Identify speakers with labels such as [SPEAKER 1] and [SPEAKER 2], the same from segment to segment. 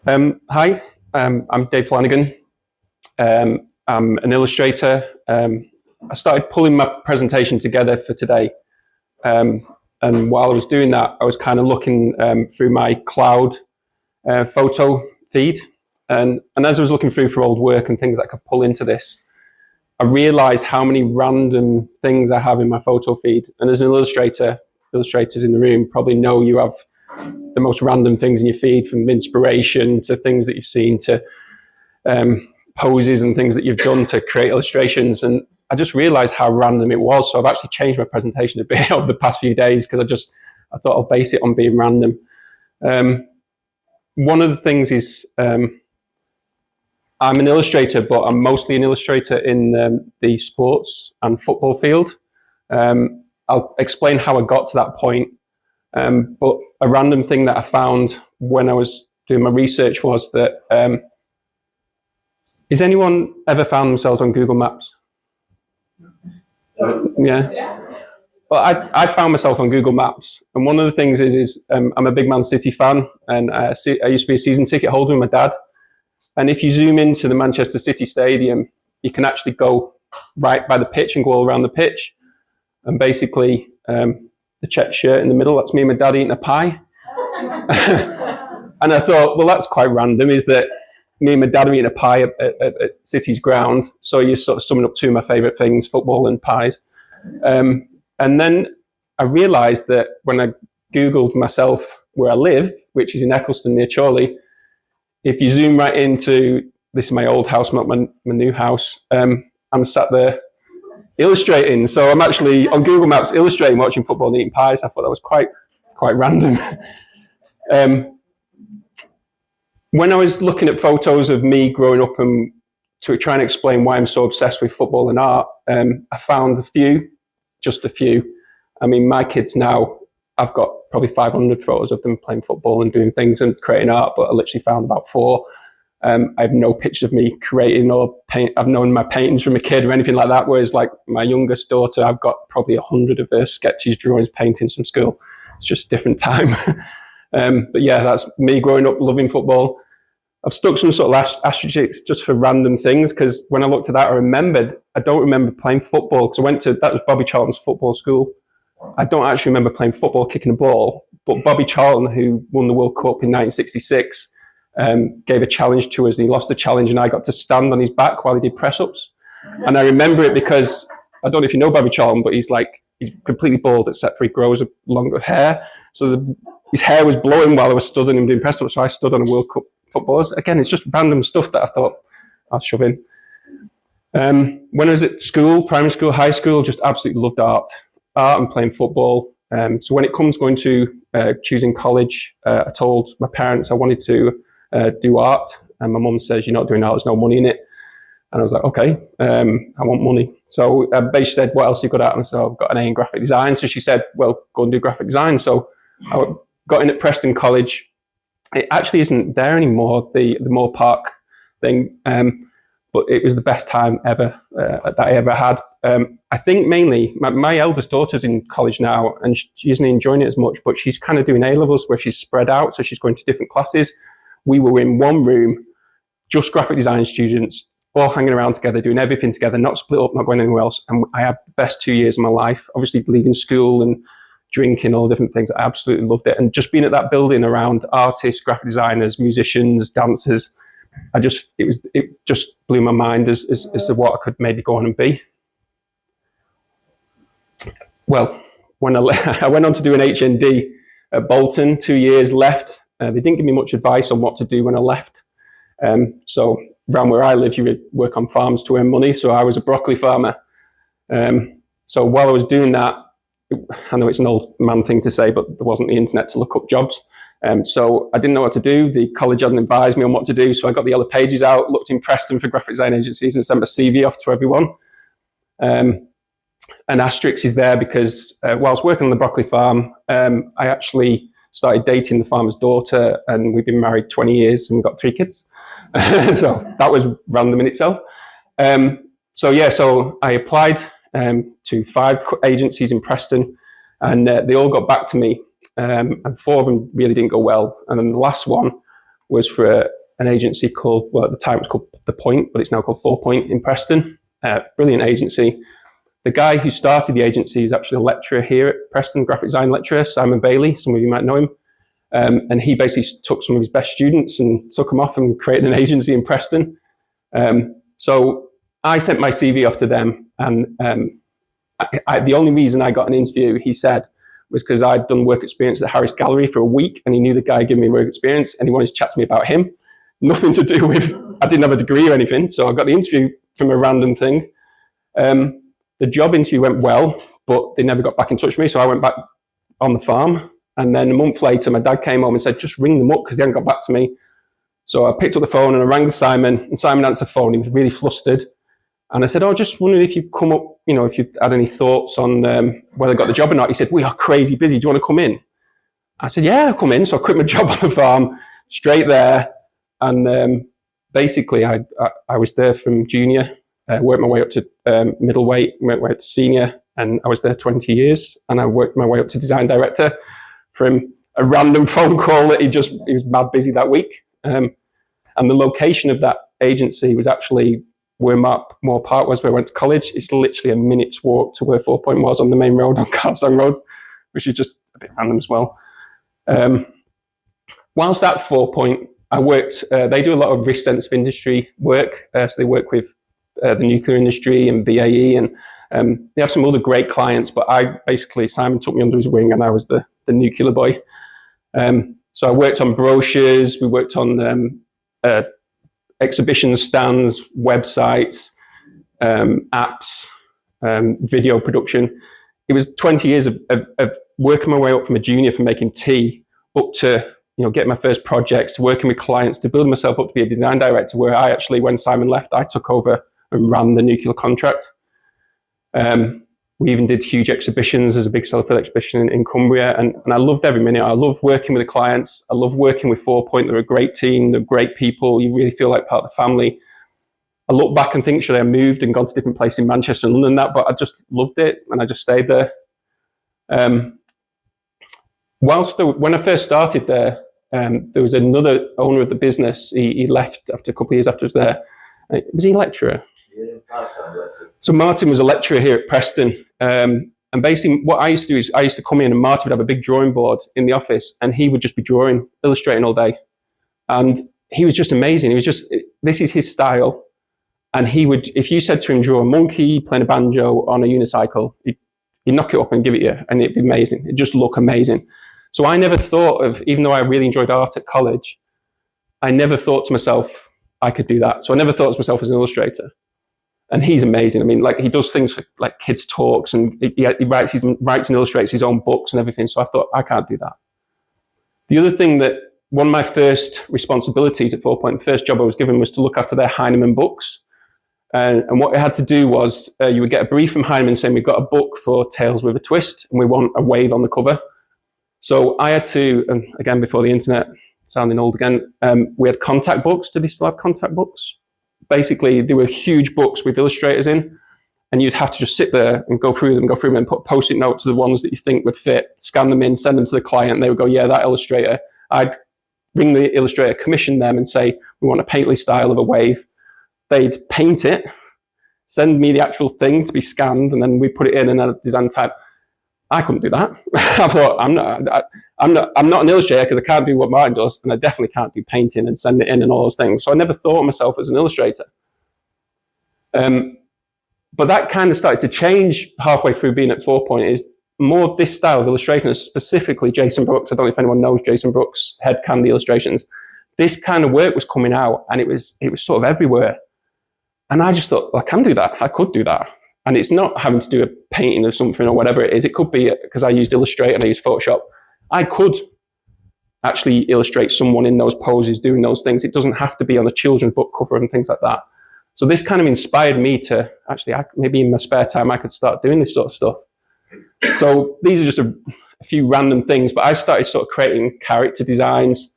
[SPEAKER 1] Hi, I'm Dave Flanagan. I'm an illustrator. I started pulling my presentation together for today. And while I was doing that, I was kind of looking through my cloud photo feed. And as I was looking through for old work and things that I could pull into this, I realized how many random things I have in my photo feed. And as an illustrator, illustrators in the room probably know you have the most random things in your feed, from inspiration to things that you've seen to poses and things that you've done to create illustrations. And I just realized how random it was. So I've actually changed my presentation a bit over the past few days because I thought I'll base it on being random. One of the things is I'm an illustrator, but I'm mostly an illustrator in the sports and football field. I'll explain how I got to that point. But a random thing that I found when I was doing my research was that, has anyone ever found themselves on Google Maps? Yeah. Well, I found myself on Google Maps, and one of the things is I'm a big Man City fan, and I used to be a season ticket holder with my dad. And if you zoom into the Manchester City Stadium, you can actually go right by the pitch and go all around the pitch. And basically, the check shirt in the middle, that's me and my dad eating a pie. And I thought, well, that's quite random, is that me and my dad are eating a pie at City's ground. So you're sort of summing up two of my favourite things, football and pies. And then I realised that when I Googled myself where I live, which is in Eccleston near Chorley, if you zoom right into, this is my old house, not my new house, I'm sat there illustrating. So I'm actually on Google Maps illustrating, watching football and eating pies. I thought that was quite random. When I was looking at photos of me growing up and to try and explain why I'm so obsessed with football and art, I found just a few. I mean, my kids now, I've got probably 500 photos of them playing football and doing things and creating art, but I literally found about 4. I have no pictures of me creating or paint. I've known my paintings from a kid or anything like that. Whereas like my youngest daughter, I've got probably 100 of her sketches, drawings, paintings from school. It's just a different time. But yeah, that's me growing up loving football. I've stuck some sort of asterisks just for random things, because when I looked at that, I don't remember playing football, because that was Bobby Charlton's football school. I don't actually remember playing football, kicking a ball, but Bobby Charlton, who won the World Cup in 1966, gave a challenge to us, and he lost the challenge, and I got to stand on his back while he did press-ups. And I remember it because, I don't know if you know Bobby Charlton, but he's completely bald except for he grows a longer hair. So his hair was blowing while I was stood on him doing press-ups, so I stood on a World Cup footballers. Again, it's just random stuff that I thought I'll shove in. When I was at school, primary school, high school, just absolutely loved art and playing football. So when it comes going to choosing college, I told my parents I wanted to do art, and my mum says, "You're not doing art, there's no money in it." And I was like, okay, I want money. So basically said, "What else are you good at?" And I said, "I've got an A in graphic design." So she said, "Well, go and do graphic design." So I got in at Preston College. It actually isn't there anymore, the Moore Park thing, but it was the best time ever that I ever had. I think mainly, my eldest daughter's in college now, and she isn't enjoying it as much, but she's kind of doing A-levels where she's spread out, so she's going to different classes. We were in one room, just graphic design students, all hanging around together, doing everything together, not split up, not going anywhere else. And I had the best 2 years of my life, obviously leaving school and drinking, all different things. I absolutely loved it. And just being at that building around artists, graphic designers, musicians, dancers, it just blew my mind as to what I could maybe go on and be. Well, when I went on to do an HND at Bolton, 2 years left. They didn't give me much advice on what to do when I left. So around where I live, you work on farms to earn money. So I was a broccoli farmer. So while I was doing that, I know it's an old man thing to say, but there wasn't the internet to look up jobs. So I didn't know what to do. The college hadn't advised me on what to do. So I got the yellow pages out, looked in Preston for graphic design agencies, and sent my CV off to everyone. An asterisk is there because while I was working on the broccoli farm, I actually started dating the farmer's daughter, and we've been married 20 years and we've got 3 kids. So that was random in itself. So I applied to 5 agencies in Preston, and they all got back to me, and 4 of them really didn't go well. And then the last one was for an agency called, well, at the time it was called The Point, but it's now called Forepoint in Preston. Brilliant agency. The guy who started the agency is actually a lecturer here at Preston, graphic design lecturer, Simon Bailey. Some of you might know him. And he basically took some of his best students and took them off and created an agency in Preston. So I sent my CV off to them, and the only reason I got an interview, he said, was because I'd done work experience at the Harris Gallery for a week, and he knew the guy giving me work experience, and he wanted to chat to me about him. Nothing to do with, I didn't have a degree or anything, so I got the interview from a random thing. The job interview went well, but they never got back in touch with me, so I went back on the farm. And then a month later, my dad came home and said, just ring them up because they hadn't got back to me. So I picked up the phone and I rang Simon, and Simon answered the phone. He was really flustered. And I said, oh, just wondering if you'd come up, if you had any thoughts on whether I got the job or not. He said, we are crazy busy. Do you want to come in? I said, yeah, I'll come in. So I quit my job on the farm, straight there. And basically, I was there from junior, worked my way up to middleweight, went way up to senior, and I was there 20 years. And I worked my way up to design director from a random phone call that he was mad busy that week. And the location of that agency was actually where Moore Park was, where I went to college. It's literally a minute's walk to where Forepoint was on the main road, on Carstone Road, which is just a bit random as well. Whilst at Forepoint, I worked, they do a lot of risk-sensitive industry work. So they work with the nuclear industry and BAE, and they have some other great clients, but Simon took me under his wing, and I was the nuclear boy. So I worked on brochures, we worked on exhibition stands, websites, apps, video production. It was 20 years of working my way up from a junior, from making tea, up to getting my first projects, to working with clients, to building myself up to be a design director, where I actually, when Simon left, I took over and ran the nuclear contract. We even did huge exhibitions. There's a big Sellafield exhibition in Cumbria, and I loved every minute. I love working with the clients. I love working with Forepoint. They're a great team. They're great people. You really feel like part of the family. I look back and think, should I have moved and gone to different places in Manchester and London, but I just loved it, and I just stayed there. When I first started there, there was another owner of the business. He left after a couple of years after I was there. Was he a lecturer? Yeah, so Martin was a lecturer here at Preston. And basically what I used to do is I used to come in, and Martin would have a big drawing board in the office, and he would just be drawing, illustrating all day. And he was just amazing. This is his style. And he would, if you said to him, draw a monkey playing a banjo on a unicycle, he'd knock it up and give it you, and it'd be amazing. It'd just look amazing. So I never thought of, even though I really enjoyed art at college, I never thought to myself, I could do that. So I never thought of myself as an illustrator. And he's amazing. I mean, he does things for kids' talks, and he writes and illustrates his own books and everything. So I thought, I can't do that. The other thing that, one of my first responsibilities at Forepoint, the first job I was given, was to look after their Heinemann books. And what I had to do was, you would get a brief from Heinemann saying, we've got a book for Tales with a Twist, and we want a wave on the cover. So I had to, and again, before the internet, sounding old again, we had contact books. Do they still have contact books? Basically, they were huge books with illustrators in, and you'd have to just sit there and go through them and put Post-it notes to the ones that you think would fit, scan them in, send them to the client, and they would go, yeah, that illustrator. I'd ring the illustrator, commission them, and say, we want a painterly style of a wave. They'd paint it, send me the actual thing to be scanned, and then we put it in and a design type. I couldn't do that. I thought, I'm not an illustrator, because I can't do what Martin does, and I definitely can't do painting and send it in and all those things. So I never thought of myself as an illustrator. But that kind of started to change halfway through being at Forepoint. Is more of this style of illustration, specifically Jason Brooks. I don't know if anyone knows Jason Brooks' Head Candy illustrations. This kind of work was coming out, and it was sort of everywhere. And I just thought, well, I can do that. I could do that. And it's not having to do a painting of something or whatever it is. It could be, because I used Illustrator and I used Photoshop, I could actually illustrate someone in those poses doing those things. It doesn't have to be on a children's book cover and things like that. So this kind of inspired me to actually, maybe in my spare time, I could start doing this sort of stuff. So these are just a few random things, but I started sort of creating character designs,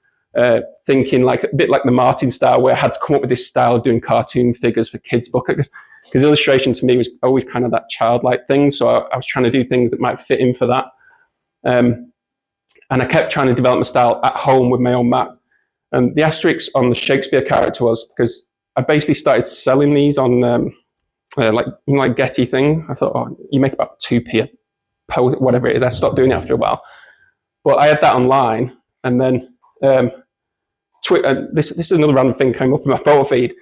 [SPEAKER 1] thinking a bit like the Martin style, where I had to come up with this style of doing cartoon figures for kids' book. Because illustration to me was always kind of that childlike thing. So I was trying to do things that might fit in for that. And I kept trying to develop my style at home with my own mat. And the asterisk on the Shakespeare character was because I basically started selling these on like Getty thing. I thought, oh, you make about 2p a post, whatever it is. I stopped doing it after a while. But I had that online, and then this is another random thing came up in my photo feed.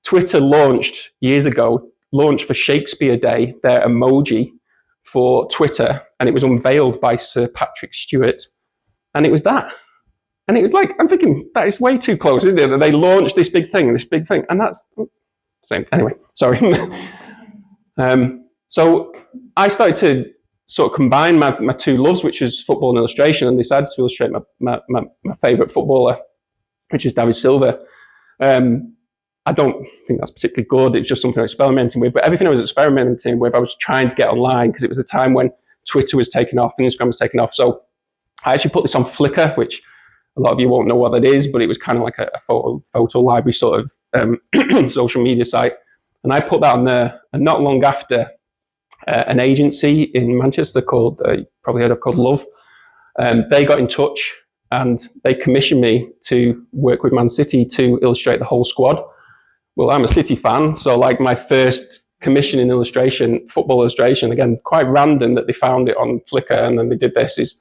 [SPEAKER 1] Twitter launched for Shakespeare Day, their emoji for Twitter, and it was unveiled by Sir Patrick Stewart, and it was that. And it was like, I'm thinking, that is way too close, isn't it? That they launched this big thing, and that's same. Anyway, sorry. So I started to sort of combine my two loves, which is football and illustration, and decided to illustrate my favourite footballer, which is David Silva. I don't think that's particularly good. It's just something I'm experimenting with. But everything I was experimenting with, I was trying to get online because it was the time when Twitter was taking off, Instagram was taking off. So I actually put this on Flickr, which a lot of you won't know what that is, but it was kind of like a photo library sort of social media site. And I put that on there. And not long after, an agency in Manchester called, probably heard of, called Love, they got in touch and they commissioned me to work with Man City to illustrate the whole squad. Well, I'm a City fan, so like my first commission in illustration, football illustration, again, quite random that they found it on Flickr and then they did this, is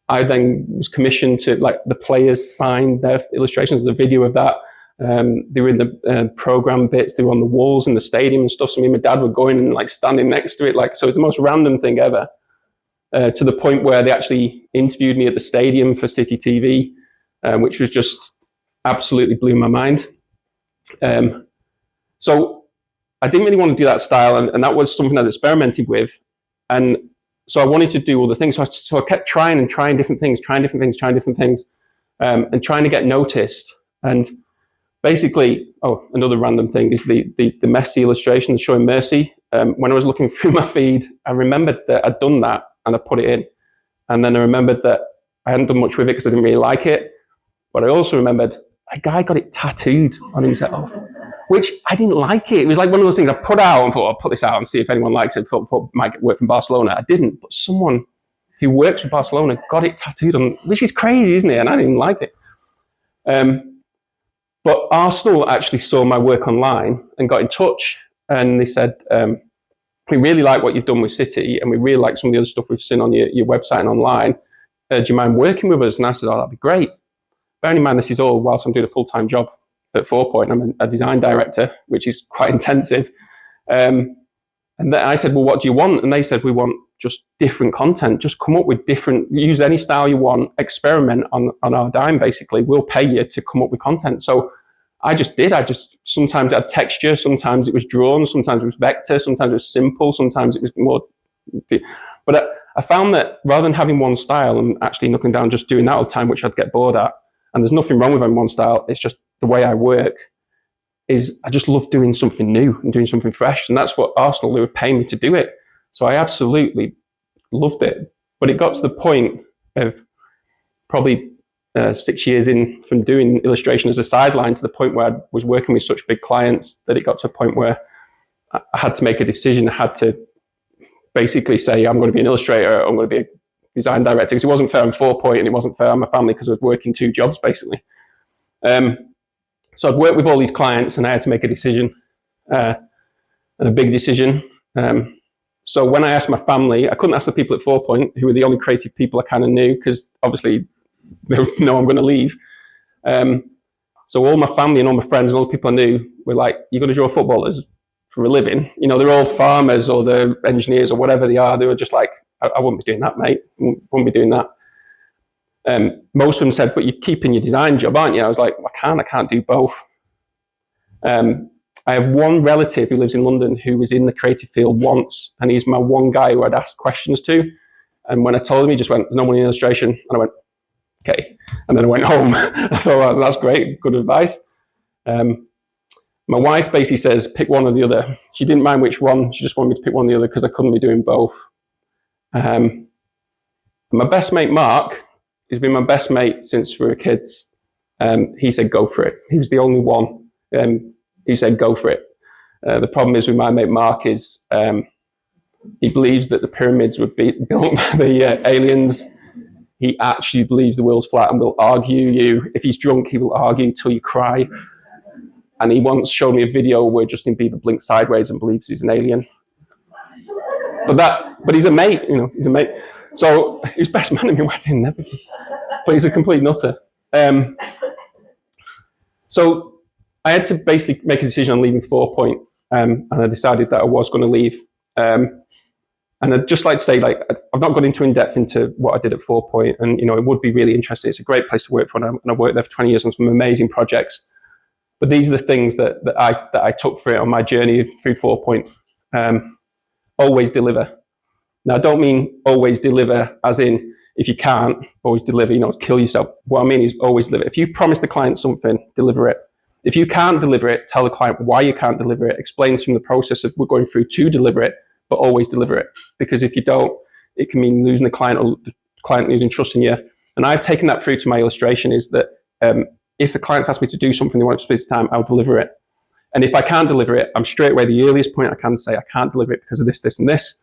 [SPEAKER 1] I then was commissioned to, like, the players signed their illustrations. There's a video of that. They were in the program bits. They were on the walls in the stadium and stuff. So me and my dad were going and like standing next to it. Like, so it's the most random thing ever. To the point where they actually interviewed me at the stadium for City TV, which was just absolutely blew my mind. So I didn't really want to do that style, and that was something I experimented with. And so I wanted to do all the things. So I kept trying different things, and trying to get noticed. And basically, another random thing is the Messi illustration, showing Mercy. When I was looking through my feed, I remembered that I'd done that and I put it in. And then I remembered that I hadn't done much with it because I didn't really like it. But I also remembered a guy got it tattooed on himself, which I didn't like it. It was like one of those things I put out and thought, I'll put this out and see if anyone likes it. Thought might work from Barcelona. I didn't, but someone who works for Barcelona got it tattooed on, which is crazy, isn't it? And I didn't like it. But Arsenal actually saw my work online and got in touch, and they said, we really like what you've done with City, and we really like some of the other stuff we've seen on your website and online. Do you mind working with us? And I said, that'd be great. Bearing in mind, this is all whilst I'm doing a full-time job at Forepoint. I'm a design director, which is quite intensive. And then I said, well, what do you want? And they said, we want just different content. Just come up with use any style you want, experiment on our dime, basically. We'll pay you to come up with content. So I just did. Sometimes it had texture, sometimes it was drawn, sometimes it was vector, sometimes it was simple, sometimes it was more. But I found that rather than having one style and actually knuckling down just doing that all the time, which I'd get bored at, and there's nothing wrong with having one style, it's just the way I work, is I just love doing something new and doing something fresh. And that's what Arsenal, they were paying me to do it. So I absolutely loved it. But it got to the point of probably 6 years in from doing illustration as a sideline, to the point where I was working with such big clients that it got to a point where I had to make a decision. I had to basically say, I'm going to be an illustrator, I'm going to be a design director, because it wasn't fair on Forepoint and it wasn't fair on my family because I was working 2 jobs basically. So I'd worked with all these clients and I had to make a decision, and a big decision. So when I asked my family, I couldn't ask the people at Forepoint, who were the only creative people I kind of knew, because obviously they know I'm going to leave. So all my family and all my friends and all the people I knew were like, you're going to draw footballers for a living? You know, they're all farmers or they're engineers or whatever they are. They were just like, I wouldn't be doing that, mate. Wouldn't be doing that. Most of them said, but you're keeping your design job, aren't you? I was like, I can't do both. I have one relative who lives in London who was in the creative field once, and he's my one guy who I'd ask questions to. And when I told him, he just went, no money in illustration. And I went, okay. And then I went home. I thought, well, that's great, good advice. My wife basically says, pick one or the other. She didn't mind which one. She just wanted me to pick one or the other because I couldn't be doing both. My best mate, Mark, he's been my best mate since we were kids. He said, go for it. He was the only one who said, go for it. The problem is with my mate, Mark, is he believes that the pyramids were built by the aliens. He actually believes the world's flat and will argue you. If he's drunk, he will argue till you cry. And he once showed me a video where Justin Bieber blinks sideways and believes he's an alien. But he's a mate, he's a mate. So he was best man at my wedding and everything. But he's a complete nutter. So I had to basically make a decision on leaving Forepoint, and I decided that I was going to leave. And I'd just like to say, I've not gone in depth into what I did at Forepoint, and it would be really interesting. It's a great place to work for, and I've worked there for 20 years on some amazing projects. But these are the things that I took for it on my journey through Forepoint. Always deliver. Now, I don't mean always deliver as in if you can't, always deliver, kill yourself. What I mean is always deliver. If you promise the client something, deliver it. If you can't deliver it, tell the client why you can't deliver it. Explain to them the process that we're going through to deliver it, but always deliver it. Because if you don't, it can mean losing the client or the client losing trust in you. And I've taken that through to my illustration is that if the client's asked me to do something they want to spend time, I'll deliver it. And if I can't deliver it, I'm straight away the earliest point I can say I can't deliver it because of this, this, and this,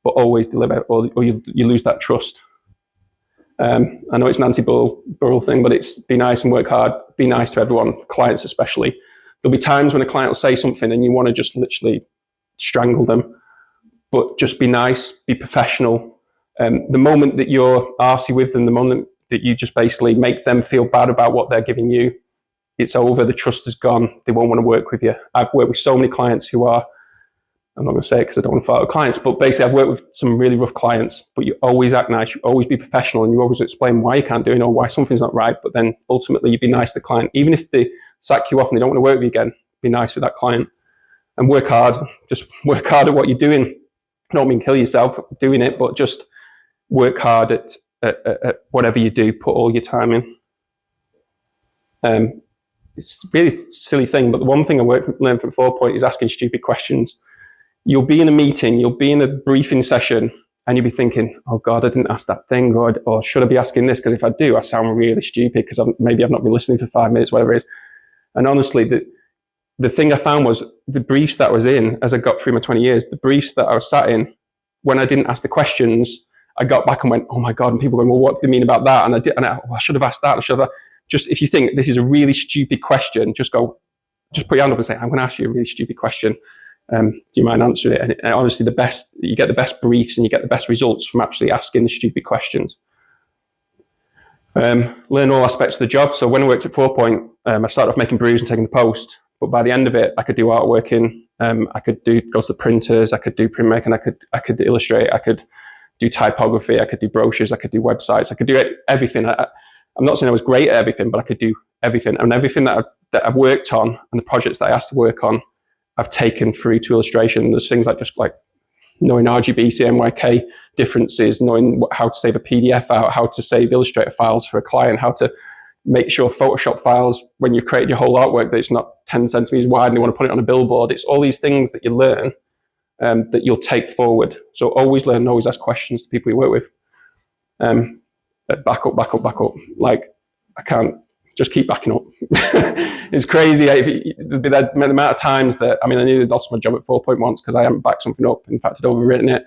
[SPEAKER 1] but always deliver, or you lose that trust. I know it's an anti-Burrell thing, but it's be nice and work hard. Be nice to everyone, clients especially. There'll be times when a client will say something and you want to just literally strangle them, but just be nice, be professional. The moment that you're arsey with them, the moment that you just basically make them feel bad about what they're giving you, it's over, the trust is gone, they won't want to work with you. I've worked with so many clients who are, I'm not going to say it because I don't want to fight with clients, but basically I've worked with some really rough clients, but you always act nice, you always be professional, and you always explain why you can't do it or why something's not right, but then ultimately you be nice to the client. Even if they sack you off and they don't want to work with you again, be nice with that client and work hard. Just work hard at what you're doing. I don't mean kill yourself doing it, but just work hard at whatever you do, put all your time in. It's a really silly thing, but the one thing I learned from Forepoint is asking stupid questions. You'll be in a meeting, you'll be in a briefing session, and you'll be thinking, oh God, I didn't ask that thing, or should I be asking this? Because if I do, I sound really stupid because maybe I've not been listening for 5 minutes, whatever it is. And honestly, the thing I found was the briefs that I was in, as I got through my 20 years, the briefs that I was sat in, when I didn't ask the questions, I got back and went, oh my God, and people going, well, what do they mean about that? And I should have asked that, I should have. Just if you think this is a really stupid question, just put your hand up and say, I'm going to ask you a really stupid question. Do you mind answering it? And honestly, you get the best briefs and you get the best results from actually asking the stupid questions. Learn all aspects of the job. So when I worked at Forepoint, I started off making brews and taking the post, but by the end of it, I could do artworking. I could go to the printers. I could do printmaking. I could illustrate. I could do typography. I could do brochures. I could do websites. I could do everything. I'm not saying I was great at everything, but I could do everything. And everything that I've worked on and the projects that I asked to work on, I've taken through to illustration. There's things like knowing RGB, CMYK differences, knowing how to save a PDF out, how to save Illustrator files for a client, how to make sure Photoshop files, when you're creating your whole artwork, that it's not 10 centimeters wide and you want to put it on a billboard. It's all these things that you learn that you'll take forward. So always learn, always ask questions to people you work with. Back up. Like, I can't just keep backing up. It's crazy. The amount of times that, I nearly lost my job at Forepoint once because I hadn't backed something up. In fact, I'd overwritten it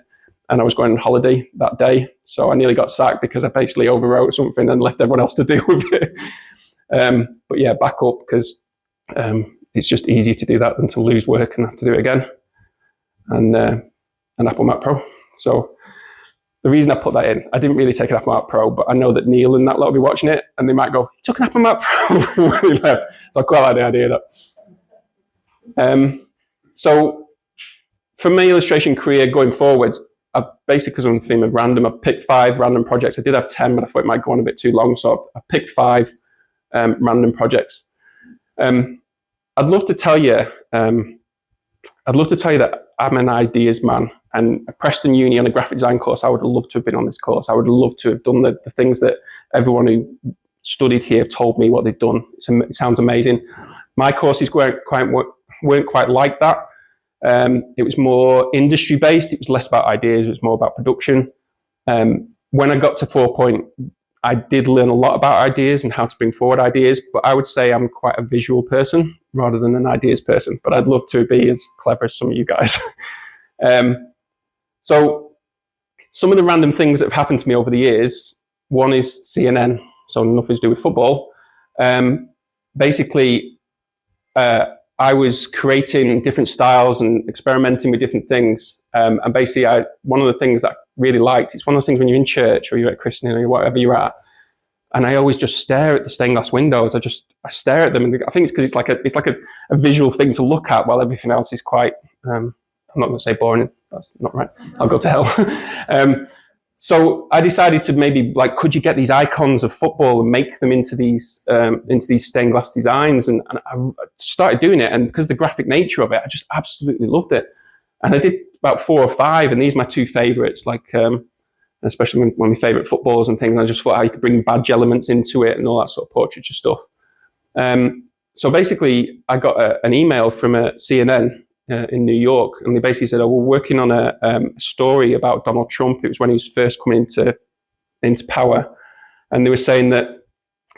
[SPEAKER 1] and I was going on holiday that day. So I nearly got sacked because I basically overwrote something and left everyone else to deal with it. But yeah, back up, because it's just easier to do that than to lose work and have to do it again. And an Apple Mac Pro. So the reason I put that in, I didn't really take an Apple Mac Pro, but I know that Neil and that lot will be watching it and they might go, he took an Apple Mac Pro when he left. So I quite like the idea of that. So for my illustration career going forwards, I've basically, because I'm on the theme of random, I've picked 5 random projects. I did have 10, but I thought it might go on a bit too long. So I picked 5 random projects. I'd love to tell you that I'm an ideas man. And at Preston Uni on a graphic design course, I would have loved to have been on this course. I would have loved to have done the things that everyone who studied here told me what they've done. It sounds amazing. My courses weren't quite like that. It was more industry based. It was less about ideas. It was more about production. When I got to Forepoint, I did learn a lot about ideas and how to bring forward ideas, but I would say I'm quite a visual person rather than an ideas person, but I'd love to be as clever as some of you guys. So some of the random things that have happened to me over the years, one is CNN, so nothing to do with football. Basically, I was creating different styles and experimenting with different things. And basically, one of the things that I really liked, it's one of those things when you're in church or you're at christening or whatever you're at, and I always just stare at the stained glass windows. I stare at them, and I think it's because it's like a visual thing to look at, while everything else is quite. I'm not going to say boring. That's not right. I'll go to hell. So I decided to maybe could you get these icons of football and make them into these stained glass designs? And I started doing it, and because of the graphic nature of it, I just absolutely loved it. And I did about 4 or 5, and these are my 2 favorites. Especially when my favorite footballers and things. And I just thought how you could bring badge elements into it and all that sort of portraiture stuff. So basically, I got an email from CNN in New York, and they basically said, "Oh, we're working on a story about Donald Trump." It was when he was first coming into power, and they were saying that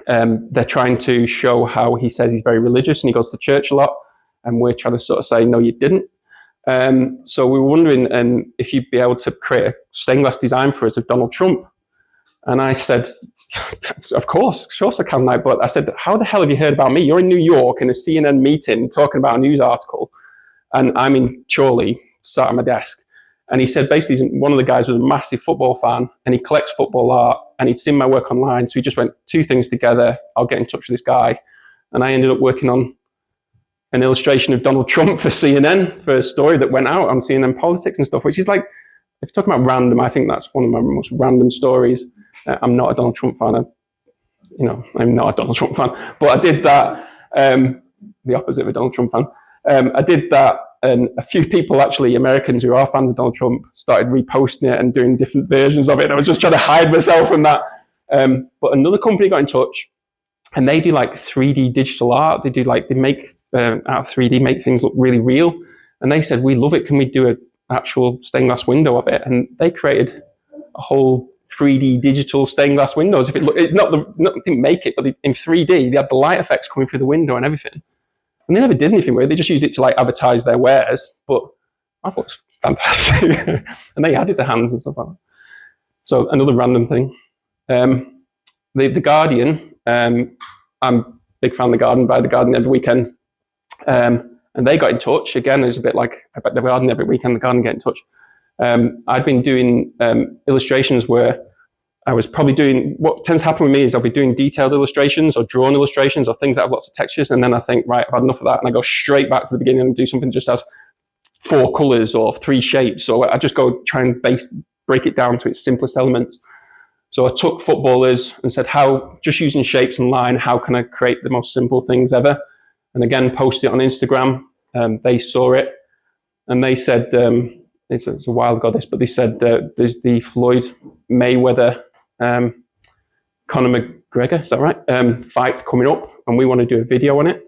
[SPEAKER 1] they're trying to show how he says he's very religious and he goes to church a lot, and we're trying to sort of say, "No, you didn't." So we were wondering if you'd be able to create a stained glass design for us of Donald Trump. And I said, of course I can. But I said, how the hell have you heard about me? You're in New York in a CNN meeting talking about a news article, and I'm in Chorley, sat at my desk. And he said, basically, one of the guys was a massive football fan, and he collects football art, and he'd seen my work online. So he just went, 2 things together, I'll get in touch with this guy. And I ended up working on an illustration of Donald Trump for CNN, for a story that went out on CNN Politics and stuff, which is if you're talking about random, I think that's one of my most random stories. I'm not a Donald Trump fan. I'm not a Donald Trump fan, but I did that, the opposite of a Donald Trump fan. I did that, and a few people, actually, Americans who are fans of Donald Trump, started reposting it and doing different versions of it. And I was just trying to hide myself from that. But another company got in touch, and they do 3D digital art. They make out of 3D, make things look really real. And they said, we love it. Can we do an actual stained glass window of it? And they created a whole 3D digital stained glass windows. Didn't make it, but in 3D, they had the light effects coming through the window and everything. And they never did anything with it. They just used it to advertise their wares. But I thought it was fantastic. And they added the hands and stuff like that. So another random thing. The Guardian, I'm a big fan of The Guardian, buy The Guardian every weekend. And they got in touch. Again, it was a bit like, I bet The Guardian every weekend, The Guardian get in touch. I'd been doing illustrations where I was probably doing, what tends to happen with me is I'll be doing detailed illustrations or drawn illustrations or things that have lots of textures, and then I think, right, I've had enough of that, and I go straight back to the beginning and do something just as 4 colors or 3 shapes, or I just go try and break it down to its simplest elements. So I took footballers and said, just using shapes and line, how can I create the most simple things ever? And again, posted it on Instagram. They saw it, and they said, it's a while ago this, but they said there's the Floyd Mayweather, Conor McGregor, is that right? Fight coming up, and we want to do a video on it.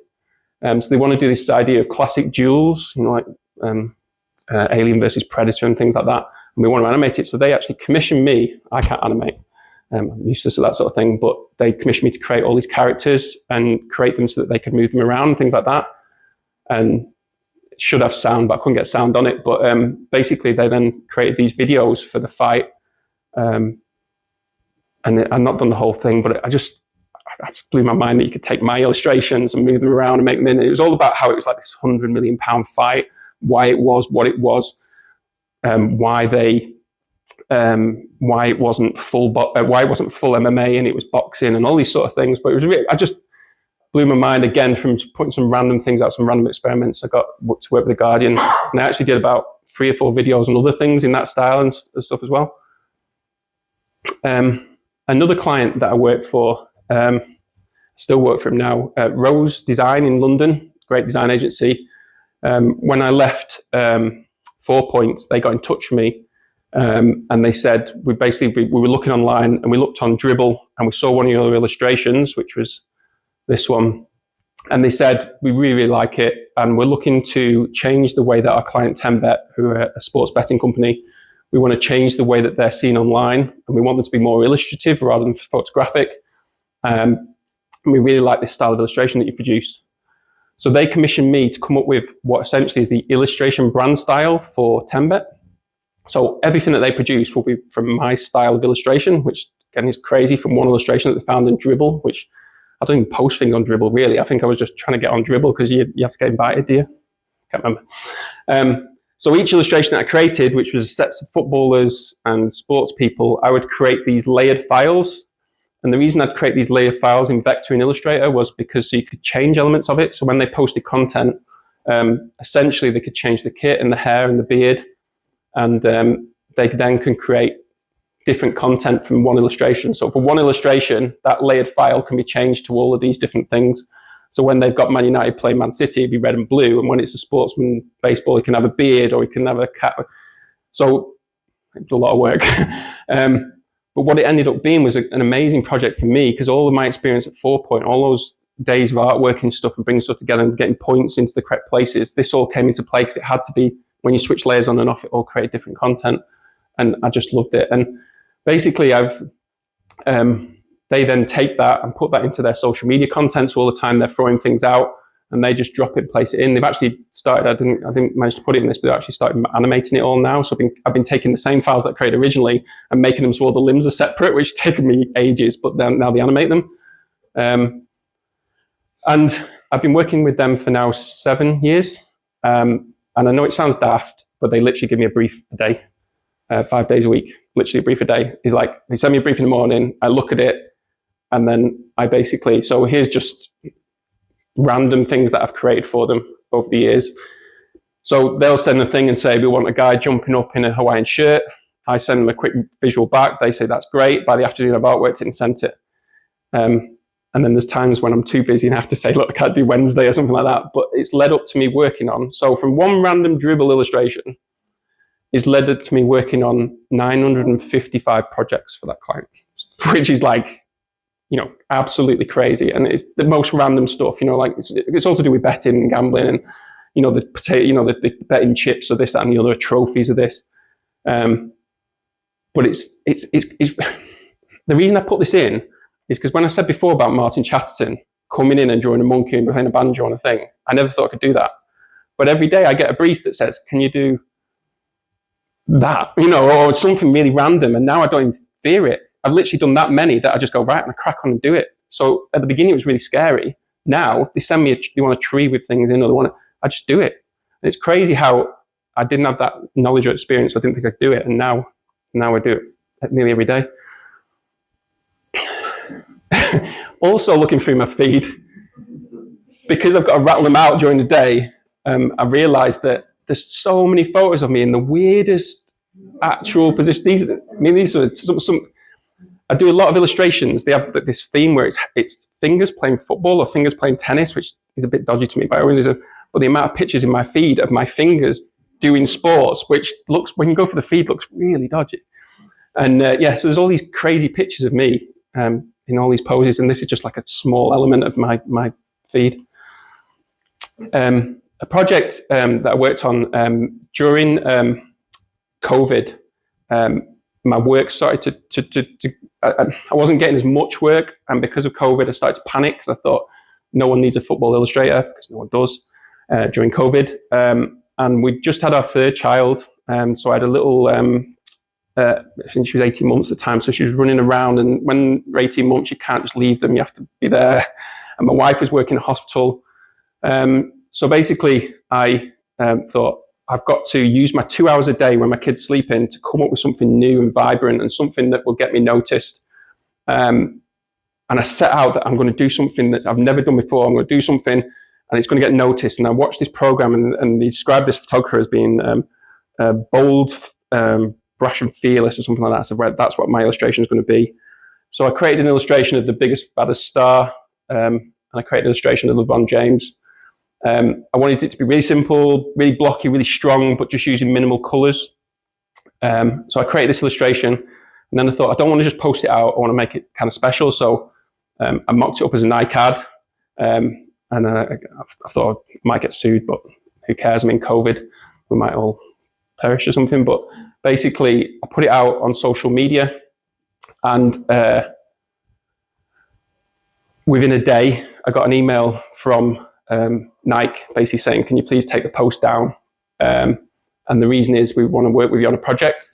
[SPEAKER 1] So they want to do this idea of classic duels, Alien versus Predator and things like that, and we want to animate it. So they actually commissioned me. I can't animate. I'm useless at that sort of thing, but they commissioned me to create all these characters and create them so that they could move them around, things like that. And it should have sound, but I couldn't get sound on it. But basically, they then created these videos for the fight. And I've not done the whole thing, but I just blew my mind that you could take my illustrations and move them around and make them in. It was all about how it was like this £100 million fight, why it was what it was, why it wasn't full MMA and it was boxing and all these sort of things. But it was really, I just blew my mind again from putting some random things out, some random experiments. I got to work with The Guardian, and I actually did about 3 or 4 videos and other things in that style and stuff as well. Another client that I worked for, still work for him now, Rose Design in London, great design agency. When I left Forepoint, they got in touch with me, and they said, we were looking online and we looked on Dribble and we saw one of your illustrations, which was this one. And they said, we really, really like it, and we're looking to change the way that our client 10Bet, who are a sports betting company, we want to change the way that they're seen online, and we want them to be more illustrative rather than photographic. And we really like this style of illustration that you produced. So they commissioned me to come up with what essentially is the illustration brand style for 10Bet. So everything that they produce will be from my style of illustration, which getting crazy from one illustration that they found in Dribble, which I don't even post things on Dribble really. I think I was just trying to get on Dribble because you have to get invited, do you? Can't remember. So each illustration that I created, which was sets of footballers and sports people, I would create these layered files. And the reason I'd create these layered files in Vector and Illustrator was because so you could change elements of it. So when they posted content, essentially they could change the kit and the hair and the beard, and they then can create different content from one illustration. So for one illustration, that layered file can be changed to all of these different things. So when they've got Man United play Man City, it'd be red and blue. And when it's a sportsman baseball, he can have a beard or he can have a cat. So it's a lot of work. But what it ended up being was an amazing project for me, because all of my experience at Forepoint, all those days of artwork and stuff and bringing stuff together and getting points into the correct places, this all came into play because it had to be, when you switch layers on and off, it all created different content. And I just loved it. And basically they then take that and put that into their social media content. So all the time they're throwing things out and they just drop it, place it in. They've actually started, I didn't manage to put it in this, but they actually started animating it all now. So I've been taking the same files that I created originally and making them so all the limbs are separate, which has taken me ages, but then now they animate them. And I've been working with them for now 7 years. And I know it sounds daft, but they literally give me a brief a day, 5 days a week, literally a brief a day. It's like, they send me a brief in the morning, I look at it, and then I basically, so here's just random things that I've created for them over the years. So they'll send a thing and say, we want a guy jumping up in a Hawaiian shirt. I send them a quick visual back. They say, that's great. By the afternoon, I've artworked it and sent it. And then there's times when I'm too busy and I have to say, look, I can't do Wednesday or something like that. But it's led up to me working on, so from one random Dribble illustration, it's led up to me working on 955 projects for that client, which is like, absolutely crazy. And it's the most random stuff, like it's all to do with betting and gambling and, the betting chips of this, that, and the other, trophies of this. But it's the reason I put this in is because when I said before about Martin Chatterton coming in and drawing a monkey and playing a banjo on a thing, I never thought I could do that. But every day I get a brief that says, can you do that, or something really random, and now I don't even fear it. I've literally done that many that I just go, right, and I crack on and do it. So at the beginning it was really scary. Now they send me they want a tree with things in, or I just do it. And it's crazy how I didn't have that knowledge or experience. I didn't think I could do it, and now I do it nearly every day. Also looking through my feed, because I've got to rattle them out during the day, I realised that there's so many photos of me in the weirdest actual position. These are some. I do a lot of illustrations. They have this theme where it's fingers playing football or fingers playing tennis, which is a bit dodgy to me, but but the amount of pictures in my feed of my fingers doing sports, which looks, when you go for the feed, looks really dodgy. And so there's all these crazy pictures of me in all these poses, and this is just like a small element of my feed. A project that I worked on during COVID, my work started I wasn't getting as much work, and because of COVID, I started to panic because I thought no one needs a football illustrator, because no one does during COVID. And we just had our third child, so I had a little, I think she was 18 months at the time, so she was running around, and when you're 18 months, you can't just leave them, you have to be there. And my wife was working in a hospital. So basically, I thought, I've got to use my 2 hours a day when my kids sleep in to come up with something new and vibrant and something that will get me noticed. And I set out that I'm going to do something that I've never done before. I'm going to do something and it's going to get noticed. And I watched this program and they described this photographer as being bold, brash and fearless or something like that. So that's what my illustration is going to be. So I created an illustration of the biggest, baddest star. And I created an illustration of LeBron James. I wanted it to be really simple, really blocky, really strong, but just using minimal colors. So I created this illustration, and then I thought, I don't want to just post it out, I want to make it kind of special. So I mocked it up as an iCard, and I thought I might get sued, but who cares? I mean, COVID, we might all perish or something. But basically, I put it out on social media, and within a day, I got an email from Nike basically saying, can you please take the post down? And the reason is we want to work with you on a project.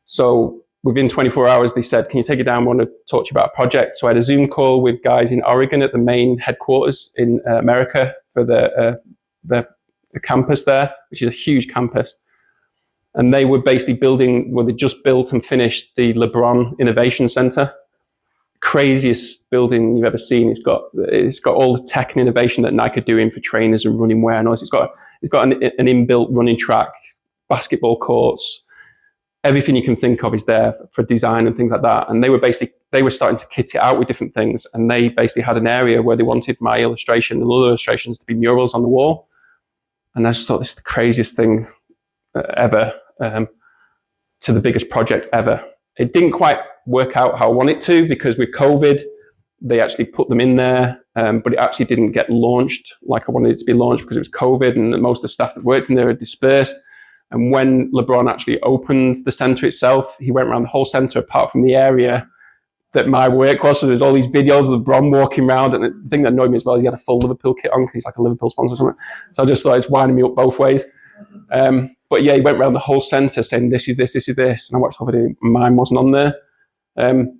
[SPEAKER 1] So within 24 hours, they said, can you take it down? I want to talk to you about a project. So I had a Zoom call with guys in Oregon at the main headquarters in America for the campus there, which is a huge campus. And they were basically building, well, they just built and finished the LeBron Innovation Center. Craziest building you've ever seen. It's got all the tech and innovation that Nike are doing for trainers and running wear and all. It's got an inbuilt running track, basketball courts, everything you can think of is there for design and things like that. And they were starting to kit it out with different things. And they basically had an area where they wanted my illustration and other illustrations to be murals on the wall. And I just thought this is the craziest thing ever, to the biggest project ever. It didn't quite work out how I wanted it to, because with COVID, they actually put them in there, but it actually didn't get launched like I wanted it to be launched because it was COVID, and most of the staff that worked in there had dispersed. And when LeBron actually opened the center itself, he went around the whole center apart from the area that my work was. So there's all these videos of LeBron walking around, and the thing that annoyed me as well is he had a full Liverpool kit on because he's like a Liverpool sponsor or something. So I just thought it's winding me up both ways. But yeah, he went around the whole center saying, this is this, this is this. And I watched the video, mine wasn't on there.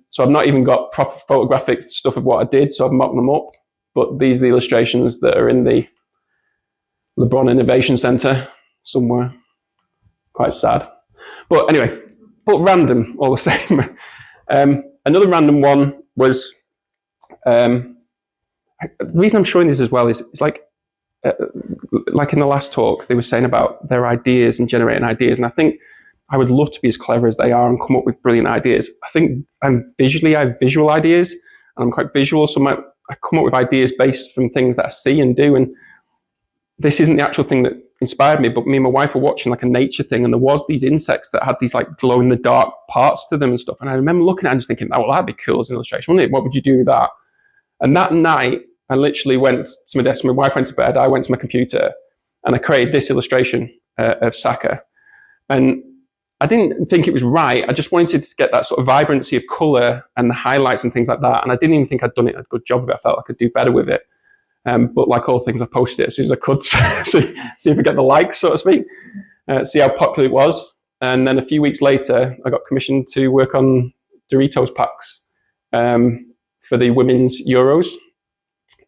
[SPEAKER 1] So I've not even got proper photographic stuff of what I did, so I've mocked them up. But these are the illustrations that are in the LeBron Innovation Center somewhere. Quite sad. But anyway, but random all the same. Another random one was, the reason I'm showing this as well is it's like in the last talk, they were saying about their ideas and generating ideas. And I think I would love to be as clever as they are and come up with brilliant ideas. I think I have visual ideas, and I'm quite visual. So I come up with ideas based from things that I see and do. And this isn't the actual thing that inspired me, but me and my wife were watching like a nature thing, and there was these insects that had these like glow in the dark parts to them and stuff. And I remember looking at it and just thinking, oh, well, that'd be cool as an illustration, wouldn't it? What would you do with that? And that night, I literally went to my desk. My wife went to bed. I went to my computer, and I created this illustration of Saka. And I didn't think it was right. I just wanted to get that sort of vibrancy of color and the highlights and things like that. And I didn't even think I'd done it a good job of it. I felt I could do better with it. But like all things, I posted it as soon as I could, see if I get the likes, so to speak, see how popular it was. And then a few weeks later, I got commissioned to work on Doritos packs for the women's Euros.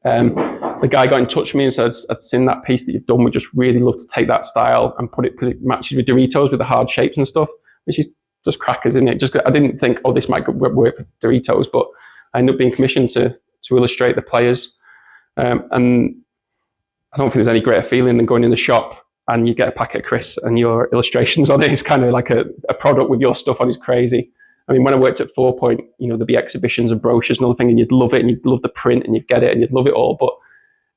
[SPEAKER 1] The guy got in touch with me and said, I'd seen that piece that you've done. We'd just really love to take that style and put it, because it matches with Doritos with the hard shapes and stuff, which is just crackers, isn't it? I didn't think, oh, this might work for Doritos, but I ended up being commissioned to illustrate the players. And I don't think there's any greater feeling than going in the shop and you get a packet of crisps and your illustrations on it. It's kind of like a product with your stuff on. It's crazy. I mean, when I worked at Forepoint, there'd be exhibitions and brochures and all the thing, and you'd love it, and you'd love the print, and you'd get it, and you'd love it all. But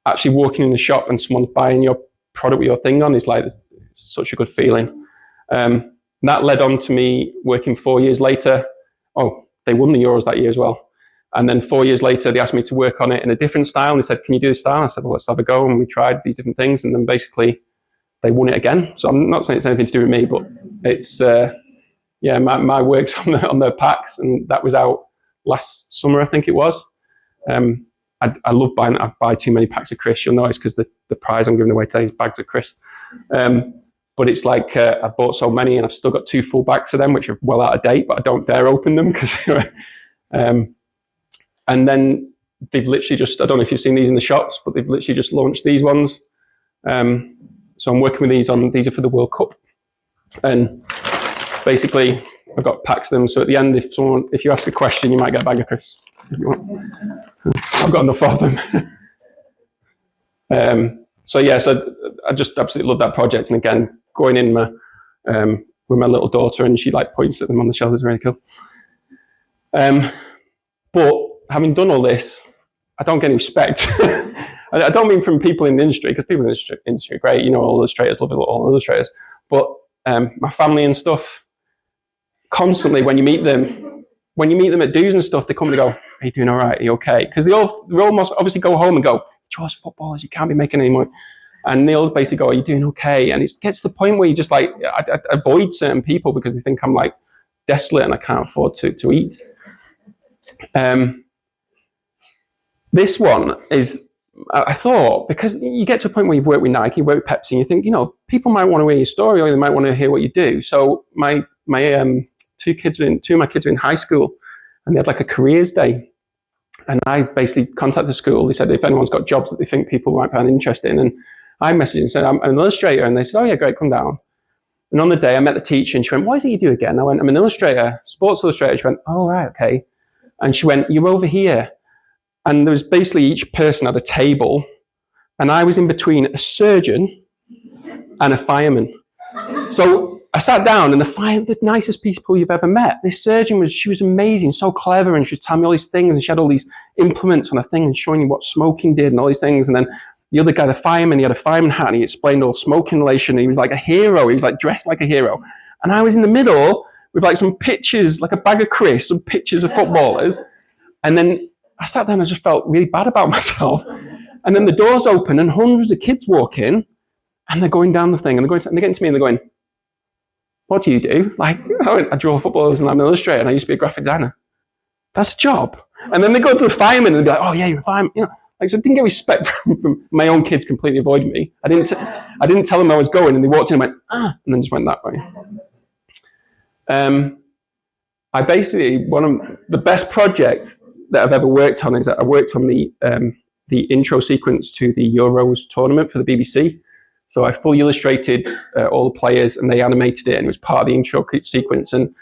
[SPEAKER 1] actually walking in the shop and someone's buying your product with your thing on is like such a good feeling. That led on to me working 4 years later. Oh, they won the Euros that year as well. And then 4 years later, they asked me to work on it in a different style. And they said, can you do this style? I said, well, let's have a go. And we tried these different things. And then basically they won it again. So I'm not saying it's anything to do with me, but it's, my work's on their packs. And that was out last summer, I think it was. I love buying, I buy too many packs of crisps. You'll notice because the prize I'm giving away today is bags of crisps. But it's like I bought so many and I've still got 2 full bags of them, which are well out of date, but I don't dare open them because... and then they've literally just, I don't know if you've seen these in the shops, but they've literally just launched these ones. So I'm working with these are for the World Cup. And basically I've got packs of them. So at the end, if you ask a question, you might get a bag of crisps if you want. I've got enough of them. So I just absolutely love that project. And again, going in with my little daughter, and she like points at them on the shelves, is really cool. But having done all this, I don't get any respect. I don't mean from people in the industry, because people in the industry are great. All illustrators love all illustrators. But my family and stuff, constantly when you meet them at dues and stuff, they come and go, "Are you doing all right? Are you okay?" Because they all must obviously go home and go, "You're just footballers. You can't be making any money." And they'll basically go, "Are you doing okay?" And it gets to the point where you just like I avoid certain people because they think I'm like desolate and I can't afford to eat. This one is, I thought, because you get to a point where you've worked with Nike, you work with Pepsi, and you think, people might want to hear your story or they might want to hear what you do. So my 2 two of my kids were in high school, and they had like a careers day. And I basically contacted the school. They said if anyone's got jobs that they think people might find interested in. And I messaged and said, I'm an illustrator. And they said, oh yeah, great, come down. And on the day I met the teacher and she went, what is it you do again? I went, I'm an illustrator, sports illustrator. She went, oh right, okay. And she went, you're over here. And there was basically each person had a table. And I was in between a surgeon and a fireman. So I sat down, and the nicest people you've ever met. This surgeon she was amazing, so clever, and she was telling me all these things, and she had all these implements on a thing and showing you what smoking did and all these things. And then the other guy, the fireman, he had a fireman hat, and he explained all smoke inhalation. He was like a hero. He was like dressed like a hero. And I was in the middle with like some pictures, like a bag of crisps, some pictures of footballers. And then I sat there and I just felt really bad about myself. And then the doors open and hundreds of kids walk in, and they're going down the thing, and they're getting to me and they're going, what do you do? Like, I draw footballers and I'm an illustrator and I used to be a graphic designer. That's a job. And then they go to the fireman and they'd be like, oh yeah, you're a fireman. You know, like, so I didn't get respect from my own kids. Completely avoided me. I didn't tell them I was going, and they walked in and went, and then just went that way. I basically, one of the best projects that I've ever worked on is that I worked on the intro sequence to the Euros tournament for the BBC. So I fully illustrated all the players, and they animated it, and it was part of the intro sequence. And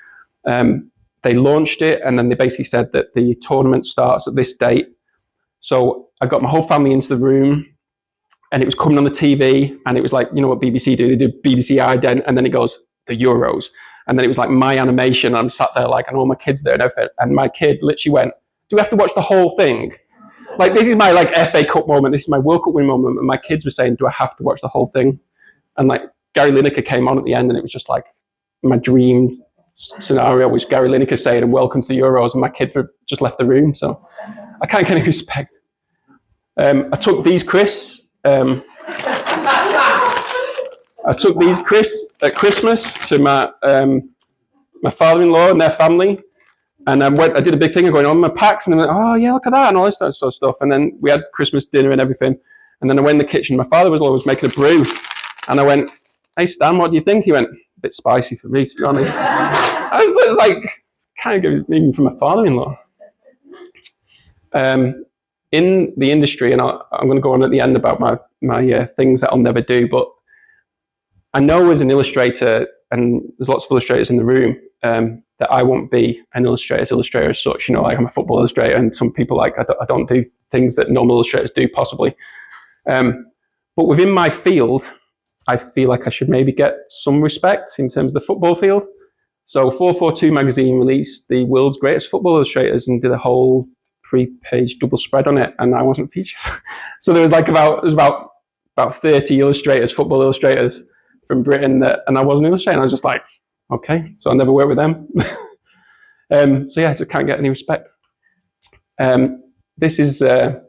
[SPEAKER 1] they launched it, and then they basically said that the tournament starts at this date. So I got my whole family into the room, and it was coming on the TV, and it was like, you know what BBC do? They do BBC ident, and then it goes, the Euros. And then it was like my animation, and I'm sat there like, and all my kids there and everything. And my kid literally went, do we have to watch the whole thing? Like, this is my like FA Cup moment. This is my World Cup win moment. And my kids were saying, do I have to watch the whole thing? And like Gary Lineker came on at the end, and it was just like my dream scenario, which Gary Lineker saying, and welcome to the Euros. And my kids were just left the room. So I can't get any respect. I took these crisps. I took these crisps at Christmas to my father-in-law and their family. And I did a big thing of going on my packs, and they went, oh yeah, look at that, and all this sort of stuff. And then we had Christmas dinner and everything. And then I went in the kitchen. My father was always making a brew. And I went, hey Stan, what do you think? He went, a bit spicy for me, to be honest. I was like, kind of even from my father-in-law. In the industry, and I'm going to go on at the end about my things that I'll never do, but I know as an illustrator, and there's lots of illustrators in the room, that I won't be an illustrator as such. You know, like I'm a football illustrator, and some people like I don't do things that normal illustrators do, possibly. But within my field, I feel like I should maybe get some respect in terms of the football field. So 442 magazine released the world's greatest football illustrators and did a whole 3-page double spread on it, and I wasn't featured. So there was like about 30 illustrators, football illustrators from Britain, and I wasn't illustrating. I was just like, okay, so I'll never work with them. So yeah, I just can't get any respect. This is to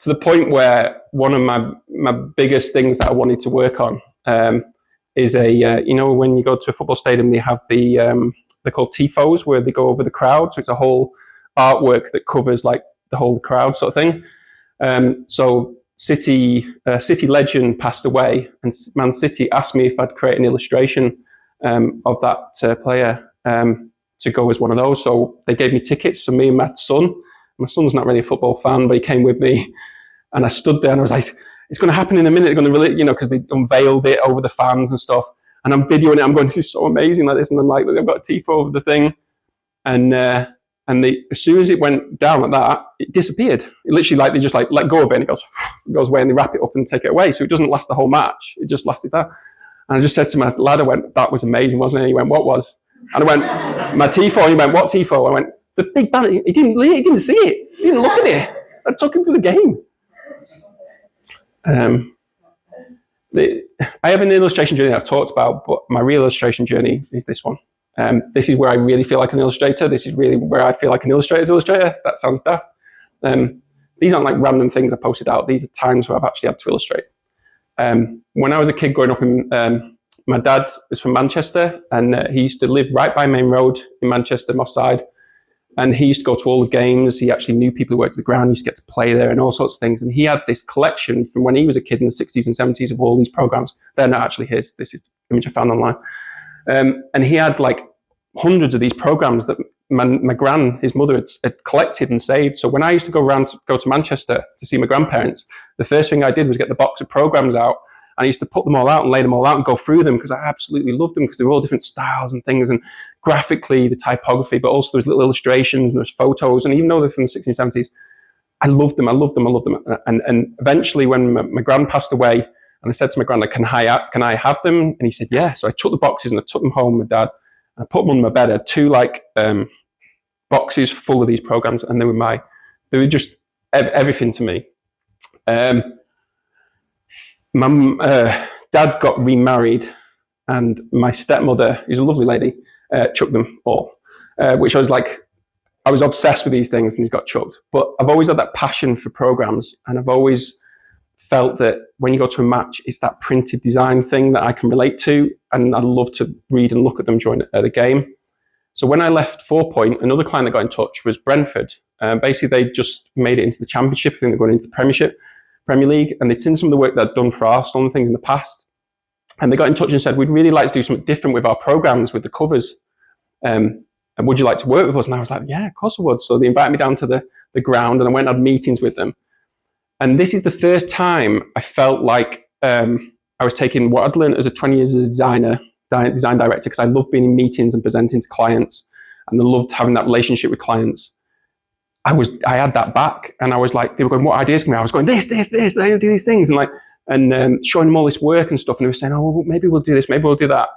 [SPEAKER 1] the point where one of my biggest things that I wanted to work on is you know, when you go to a football stadium, they have they're called tifos, where they go over the crowd. So it's a whole artwork that covers like the whole crowd sort of thing. So City legend passed away, and Man City asked me if I'd create an illustration of that player to go as one of those. So they gave me tickets. So me and my son's not really a football fan, but he came with me, and I stood there and I was like, it's going to happen in a minute. They're going to really, you know, because they unveiled it over the fans and stuff. And I'm videoing it. I'm going, this is so amazing like this. And I'm like, I've got a tifo over the thing. And as soon as it went down like that, it disappeared. It literally, like, they just like let go of it, and it goes away, and they wrap it up and take it away. So it doesn't last the whole match. It just lasted that. And I just said to my lad, I went, that was amazing, wasn't it? And he went, what was? And I went, my tifo. And he went, what tifo? I went, the big banner. He didn't see it. He didn't look at it. I took him to the game. I have an illustration journey I've talked about, but my real illustration journey is this one. This is where I really feel like an illustrator. This is really where I feel like an illustrator's illustrator. That sounds daft. These aren't like random things I posted out. These are times where I've actually had to illustrate. When I was a kid growing up my dad was from Manchester, and he used to live right by Main Road in Manchester, Moss Side. And he used to go to all the games. He actually knew people who worked at the ground. He used to get to play there and all sorts of things. And he had this collection from when he was a kid in the 60s and 70s of all these programs. They're not actually his. This is the image I found online. And he had like hundreds of these programs that my gran, his mother, had collected and saved. So when I used to go to Manchester to see my grandparents, the first thing I did was get the box of programs out. I used to put them all out and lay them all out and go through them because I absolutely loved them because they were all different styles and things, and graphically the typography, but also there's little illustrations and there's photos, and even though they're from the 16s, 17s, I loved them. And eventually when my gran passed away, and I said to my gran, like, can I have them? And he said, yeah. So I took the boxes and I took them home with Dad, and I put them on my bed. I had two boxes full of these programs, and they were just everything to me. Dad got remarried, and my stepmother, who's a lovely lady, chucked them all, which I was obsessed with these things, and these got chucked. But I've always had that passion for programs, and I've always felt that when you go to a match, it's that printed design thing that I can relate to, and I love to read and look at them during the game. So when I left Forepoint, another client that got in touch was Brentford. Basically, they just made it into the Championship. I think they're going into the Premier League, and they'd seen some of the work that I'd done for Arsenal and things in the past. And they got in touch and said, we'd really like to do something different with our programs, with the covers. And would you like to work with us? And I was like, yeah, of course I would. So they invited me down to the ground, and I went and had meetings with them. And this is the first time I felt like I was taking what I'd learned as a 20 years as a design director, because I loved being in meetings and presenting to clients, and I loved having that relationship with clients. I had that back, and I was like, they were going, what ideas can we have? I was going, this, they do these things, and showing them all this work and stuff. And they were saying, oh, well, maybe we'll do this, maybe we'll do that.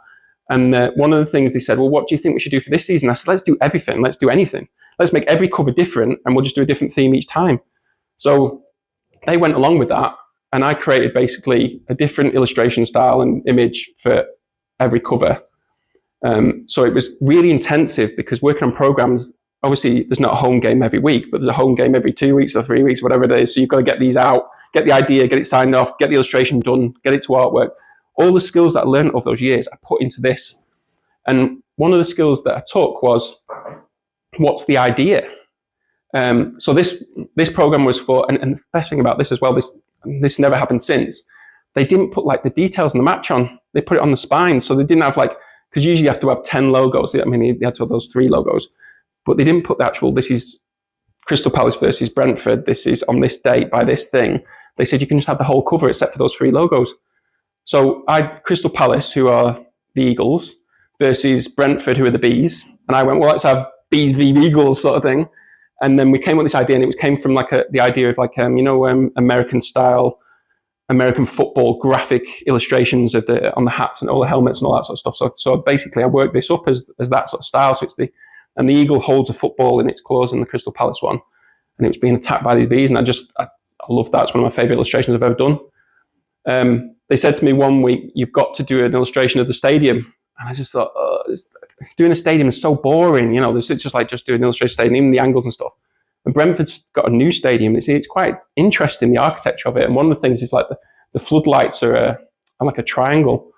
[SPEAKER 1] And one of the things they said, well, what do you think we should do for this season? I said, let's do everything. Let's do anything. Let's make every cover different, and we'll just do a different theme each time. So they went along with that, and I created basically a different illustration style and image for every cover. So it was really intensive, because working on programs, obviously there's not a home game every week, but there's a home game every 2 weeks or 3 weeks, whatever it is. So you've got to get these out, get the idea, get it signed off, get the illustration done, get it to artwork. All the skills that I learned over those years, I put into this. And one of the skills that I took was, what's the idea? So this program was for, and the best thing about this as well, this never happened since, they didn't put like the details on the match on. They put it on the spine. So they didn't have because usually you have to have 10 logos. I mean, they had to have those 3 logos. But they didn't put the actual, this is Crystal Palace versus Brentford, this is on this date by this thing. They said you can just have the whole cover except for those 3 logos. So I had Crystal Palace, who are the Eagles, versus Brentford, who are the Bees. And I went, well, let's have Bees v Eagles sort of thing. And then we came up with this idea, and it came from the idea of American style, American football graphic illustrations on the hats and all the helmets and all that sort of stuff. So basically I worked this up as that sort of style. So and the eagle holds a football in its claws in the Crystal Palace one, and it was being attacked by these bees. And I love that. It's one of my favorite illustrations I've ever done. They said to me one week, you've got to do an illustration of the stadium. And I just thought, doing a stadium is so boring. It's just doing an illustration stadium, even the angles and stuff. And Brentford's got a new stadium. It's quite interesting, the architecture of it. And one of the things is the floodlights are like a triangle.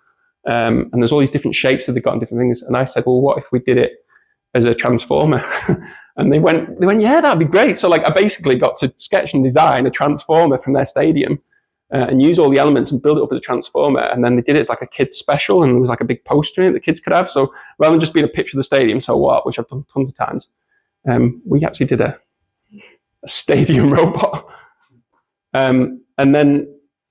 [SPEAKER 1] And there's all these different shapes that they've got and different things. And I said, well, what if we did it as a transformer? And they went, yeah, that'd be great. So I basically got to sketch and design a transformer from their stadium and use all the elements and build it up as a transformer. And then they did it as a kid's special, and there was a big poster in it that kids could have. So rather than just being a picture of the stadium, so what, which I've done tons of times, we actually did a stadium robot. And then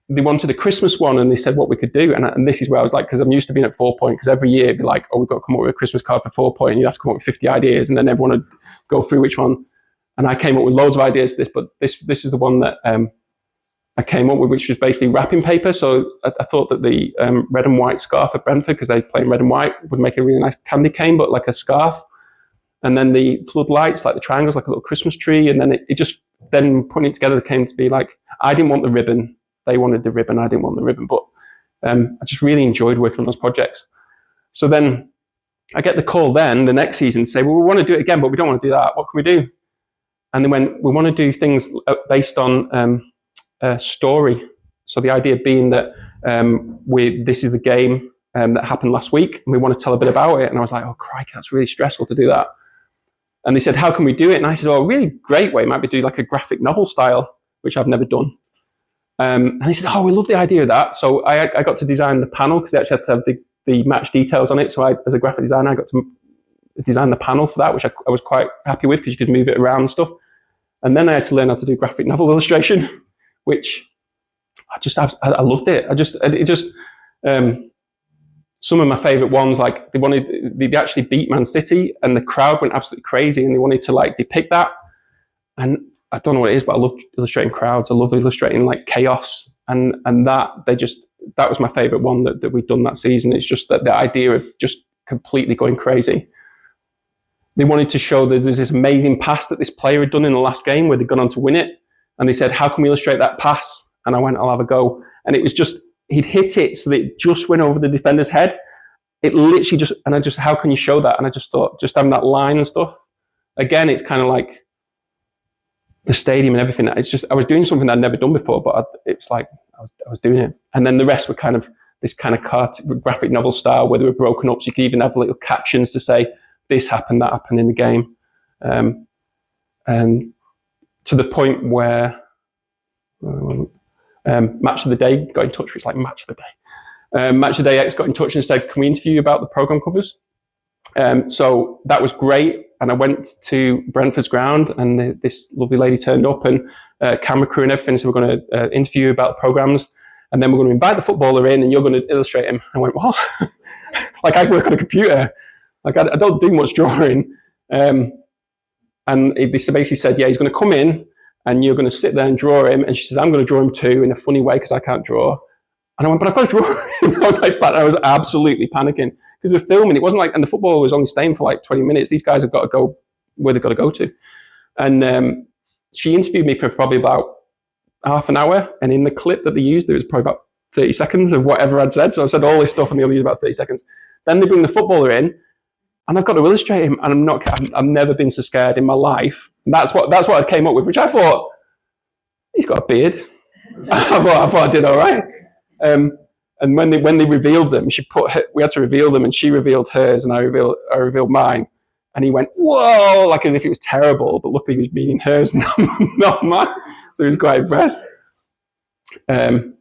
[SPEAKER 1] they wanted a Christmas one, and they said what we could do. And this is where I was because I'm used to being at Forepoint, because every year it'd be oh, we've got to come up with a Christmas card for Forepoint, and you have to come up with 50 ideas, and then everyone would go through which one. And I came up with loads of ideas for this, but this is the one that I came up with, which was basically wrapping paper. So I thought that the red and white scarf at Brentford, because they play in red and white, would make a really nice candy cane, but like a scarf. And then the floodlights, the triangles, like a little Christmas tree. And then it just, then putting it together, came to be I didn't want the ribbon. They wanted the ribbon. I didn't want the ribbon. But I just really enjoyed working on those projects. So then I get the call then the next season to say, well, we want to do it again, but we don't want to do that. What can we do? And they went, we want to do things based on story. So the idea being that this is the game that happened last week, and we want to tell a bit about it. And I was like, oh, crikey, that's really stressful to do that. And they said, how can we do it? And I said, oh, a really great way might be do a graphic novel style, which I've never done. And he said, oh, we love the idea of that. So I got to design the panel, because they actually had to have the match details on it. So as a graphic designer, I got to designed the panel for that, which I was quite happy with because you could move it around and stuff. And then I had to learn how to do graphic novel illustration, which I loved it. Some of my favourite ones, like they actually beat Man City and the crowd went absolutely crazy and they wanted to like depict that. And I don't know what it is, but I love illustrating crowds. I love illustrating like chaos, and that was my favourite one that we'd done that season. It's just that the idea of just completely going crazy. They wanted to show that there's this amazing pass that this player had done in the last game where they'd gone on to win it, and they said, "How can we illustrate that pass?" And I went, "I'll have a go." And it was just, he'd hit it so that it just went over the defender's head. It literally just, and I just, how can you show that? And I just thought, just having that line and stuff. Again, it's kind of like the stadium and everything. It's just, I was doing something that I'd never done before, but it's like, I was doing it. And then the rest were kind of this kind of graphic novel style where they were broken up. So you could even have little captions to say, this happened, that happened in the game. And to the point where, Match of the Day got in touch, it's like Match of the Day. Match of the Day X got in touch and said, can we interview you about the programme covers? So that was great. And I went to Brentford's ground and this lovely lady turned up and camera crew and everything. So we're going to interview you about the programmes. And then we're going to invite the footballer in and you're going to illustrate him. I went, what? Like I work on a computer. Like I don't do much drawing. And they basically said, yeah, he's going to come in and you're going to sit there and draw him. And she says, I'm going to draw him too in a funny way because I can't draw. And I went, but I've got to draw him. I was absolutely panicking because we're filming. It wasn't like, and the football was only staying for like 20 minutes. These guys have got to go where they've got to go to. And she interviewed me for probably about half an hour. And in the clip that they used, there was probably about 30 seconds of whatever I'd said. So I've said all this stuff and they only used about 30 seconds. Then they bring the footballer in and I've got to illustrate him. And I've never been so scared in my life. And that's what I came up with, which I thought, he's got a beard. I thought I did all right. And when they revealed them, we had to reveal them, and she revealed hers, and I revealed mine. And he went, "Whoa!" Like as if it was terrible, but luckily he was meaning hers, not mine. So he was quite impressed. And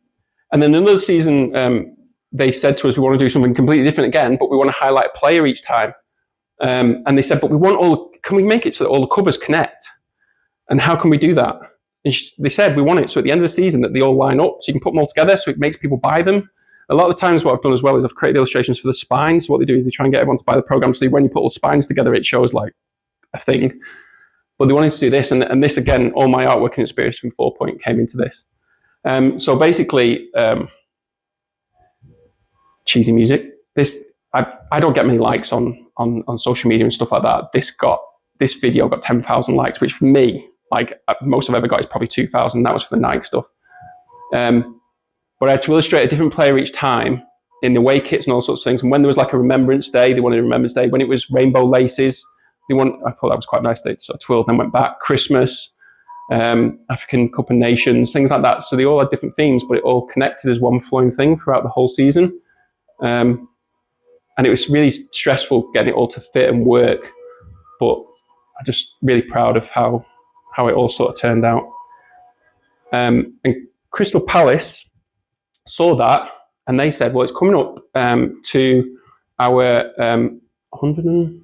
[SPEAKER 1] then another season, they said to us, "We want to do something completely different again, but we want to highlight a player each time." And they said, "But can we make it so that all the covers connect? And how can we do that?" And they said, we want it so at the end of the season that they all line up so you can put them all together so it makes people buy them. A lot of the times what I've done as well is I've created illustrations for the spines. So what they do is they try and get everyone to buy the program so when you put all the spines together, it shows like a thing. But they wanted to do this. And this, again, all my artwork and experience from Forepoint came into this. So basically, cheesy music. I don't get many likes on social media and stuff like that. This video got 10,000 likes, which for me, like most I've ever got is probably 2,000. That was for the Nike stuff. But I had to illustrate a different player each time in the away kits and all sorts of things. And when there was like a Remembrance Day, they wanted a Remembrance Day. When it was rainbow laces, I thought that was quite nice. They sort of twirled and then went back. Christmas, African Cup of Nations, things like that. So they all had different themes, but it all connected as one flowing thing throughout the whole season. And it was really stressful getting it all to fit and work. But I'm just really proud of how it all sort of turned out. And Crystal Palace saw that and they said, well, it's coming up to our 100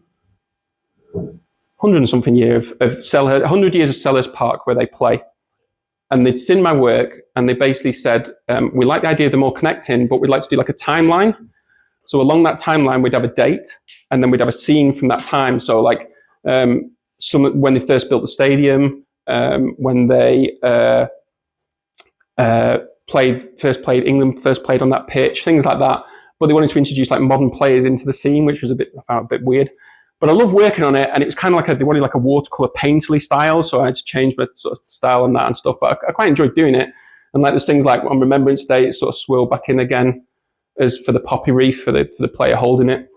[SPEAKER 1] and something year of 100 years of Selhurst Park where they play. And they'd seen my work and they basically said, we like the idea of them all connecting, but we'd like to do like a timeline. So along that timeline, we'd have a date and then we'd have a scene from that time. So like when they first built the stadium, when they first played England, first played on that pitch, things like that. But they wanted to introduce like modern players into the scene, which was a bit weird. But I love working on it, and it was kind of like they wanted like a watercolor painterly style, so I had to change my sort of style on that and stuff. But I quite enjoyed doing it. And like there's things like on Remembrance Day, it sort of swirled back in again as for the poppy wreath for the player holding it.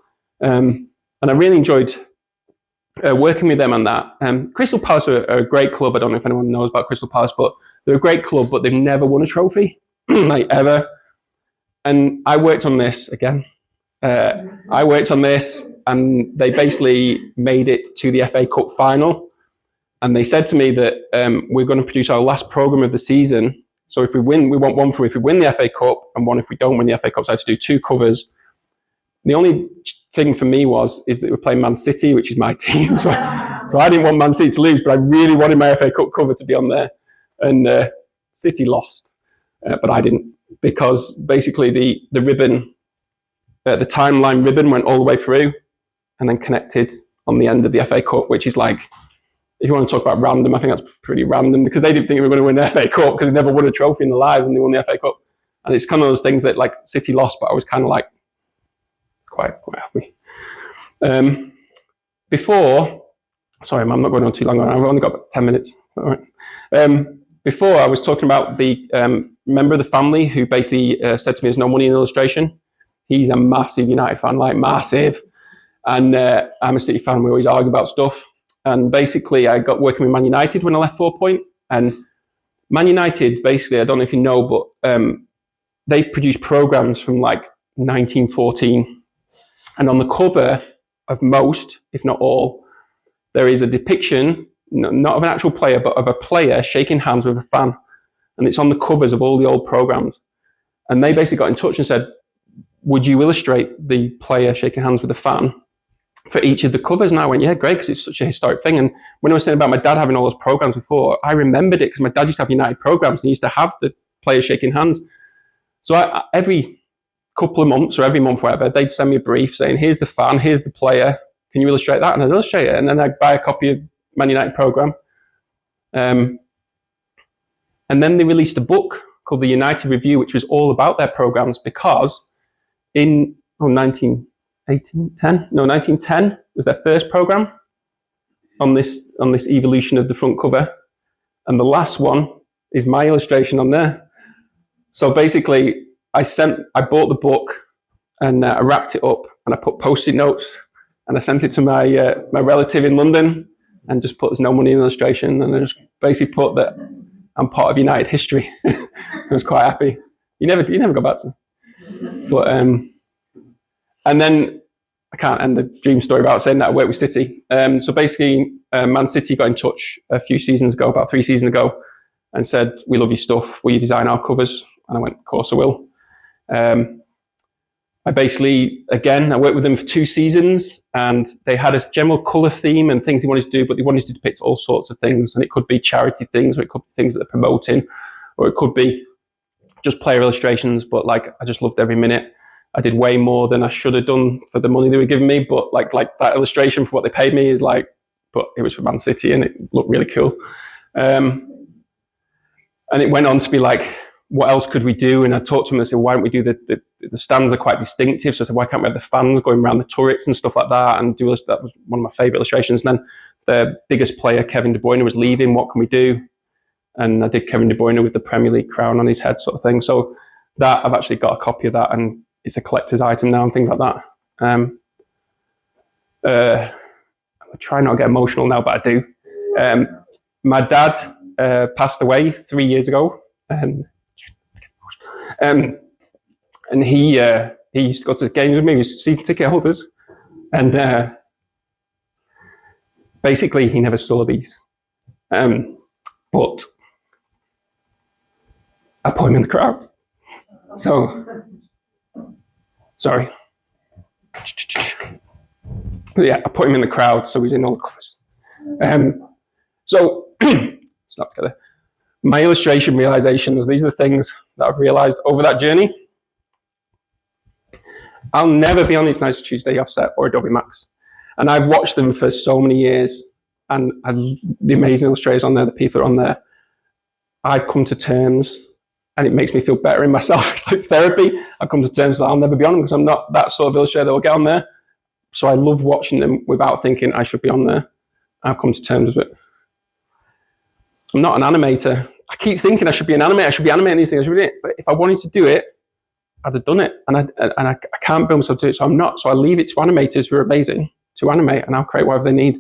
[SPEAKER 1] And I really enjoyed working with them on that. Crystal Palace are a great club. I don't know if anyone knows about Crystal Palace, but they're a great club, but they've never won a trophy, like ever. And I worked on this again. I worked on this, and they basically made it to the FA Cup final. And they said to me that we're going to produce our last programme of the season. So if we win, we want one for if we win the FA Cup, and one if we don't win the FA Cup. So I had to do 2 covers. The only thing for me is that we're playing Man City, which is my team. So I didn't want Man City to lose, but I really wanted my FA Cup cover to be on there. And City lost, but I didn't, because basically the ribbon, the timeline ribbon went all the way through and then connected on the end of the FA Cup, which is like, if you want to talk about random, I think that's pretty random, because they didn't think we were going to win the FA Cup because they never won a trophy in their lives and they won the FA Cup. And it's kind of those things that, like, City lost, but I was kind of like quite happy. Sorry, I'm not going on too long. I've only got about 10 minutes. All right. Before, I was talking about the member of the family who basically said to me there's no money in illustration. He's a massive United fan, like massive. And I'm a City fan. We always argue about stuff. And basically, I got working with Man United when I left Forepoint. And Man United, basically, I don't know if you know, but they produce programs from like 1914. And on the cover of most, if not all, there is a depiction, not of an actual player, but of a player shaking hands with a fan. And it's on the covers of all the old programs. And they basically got in touch and said, would you illustrate the player shaking hands with a fan for each of the covers? And I went, yeah, great, because it's such a historic thing. And when I was saying about my dad having all those programs before, I remembered it because my dad used to have United programs and he used to have the players shaking hands. So every couple of months or every month, whatever, they'd send me a brief saying, here's the fan, here's the player, can you illustrate that? And I'd illustrate it. And then I'd buy a copy of Man United program. And then they released a book called The United Review, which was all about their programs, because in 1910 was their first program on this evolution of the front cover. And the last one is my illustration on there. So basically, I bought the book and I wrapped it up and I put Post-it notes and I sent it to my relative in London and just put there's no money in illustration, and I just basically put that I'm part of United history. I was quite happy. You never got back to me. But and then I can't end the dream story without saying that I worked with City. So basically, Man City got in touch a few seasons ago, about 3 seasons ago, and said, we love your stuff, will you design our covers? And I went, of course I will. I basically, again, I worked with them for 2 seasons, and they had a general colour theme and things they wanted to do, but they wanted to depict all sorts of things. And it could be charity things, or it could be things that they're promoting, or it could be just player illustrations. But like, I just loved every minute. I did way more than I should have done for the money they were giving me. But like that illustration for what they paid me is like, but it was for Man City and it looked really cool. And it went on to be like, what else could we do? And I talked to them and said, why don't we do the stands are quite distinctive. So I said, why can't we have the fans going around the turrets and stuff like that? And that was one of my favorite illustrations. And then the biggest player, Kevin De Bruyne, was leaving. What can we do? And I did Kevin De Bruyne with the Premier League crown on his head, sort of thing. So that, I've actually got a copy of that, and it's a collector's item now and things like that. I try not to get emotional now, but I do. My dad passed away 3 years ago, and he used to go to the games with me. He was season ticket holders, and basically he never saw these. But I put him in the crowd. So, sorry. But yeah, I put him in the crowd, so he's in all the covers. So, snap together. My illustration realization was, these are the things that I've realized over that journey. I'll never be on It's Nice Tuesday Offset or Adobe Max. And I've watched them for so many years, and the amazing illustrators on there, the people are on there. I've come to terms, and it makes me feel better in myself. It's like therapy. I've come to terms that I'll never be on them because I'm not that sort of illustrator that will get on there. So I love watching them without thinking I should be on there. I've come to terms with it. I'm not an animator. I keep thinking I should be an animator. I should be animating these things. But if I wanted to do it, I'd have done it. And I can't bring myself to do it, so I'm not. So I leave it to animators who are amazing to animate, and I'll create whatever they need.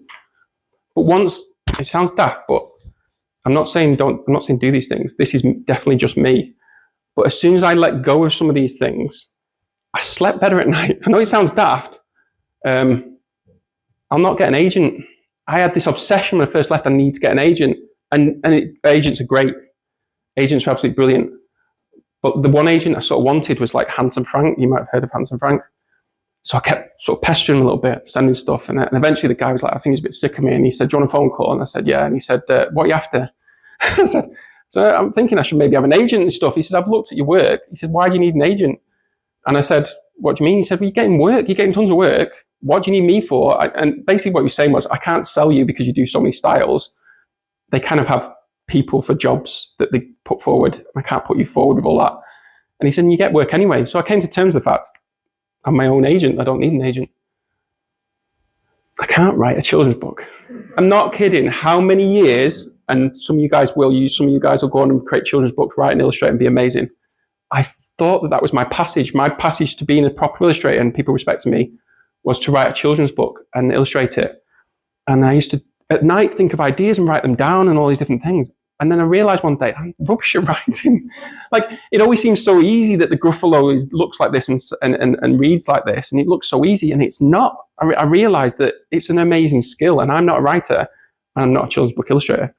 [SPEAKER 1] But once, it sounds daft, but I'm not saying do these things. This is definitely just me. But as soon as I let go of some of these things, I slept better at night. I know it sounds daft. I'll not get an agent. I had this obsession when I first left. I need to get an agent, and agents are great. Agents are absolutely brilliant. But the one agent I sort of wanted was like Handsome Frank. You might have heard of Handsome Frank. So I kept sort of pestering him a little bit, sending stuff. And eventually the guy was like, I think he's a bit sick of me. And he said, do you want a phone call? And I said, yeah. And he said, what are you after? I said, so I'm thinking I should maybe have an agent and stuff. He said, I've looked at your work. He said, why do you need an agent? And I said, what do you mean? He said, well, you're getting work. You're getting tons of work. What do you need me for? And basically what he was saying was, I can't sell you because you do so many styles. They kind of have people for jobs that they put forward. I can't put you forward with all that. And he said, you get work anyway. So I came to terms with the fact I'm my own agent. I don't need an agent. I can't write a children's book. I'm not kidding. How many years, and some of you guys will go on and create children's books, write and illustrate and be amazing. I thought that was my passage. My passage to being a proper illustrator and people respecting me was to write a children's book and illustrate it. And I used to, at night, think of ideas and write them down and all these different things. And then I realized one day, I'm rubbish at writing. Like, it always seems so easy that the Gruffalo looks like this and reads like this, and it looks so easy, and it's not. I realized that it's an amazing skill, and I'm not a writer, and I'm not a children's book illustrator.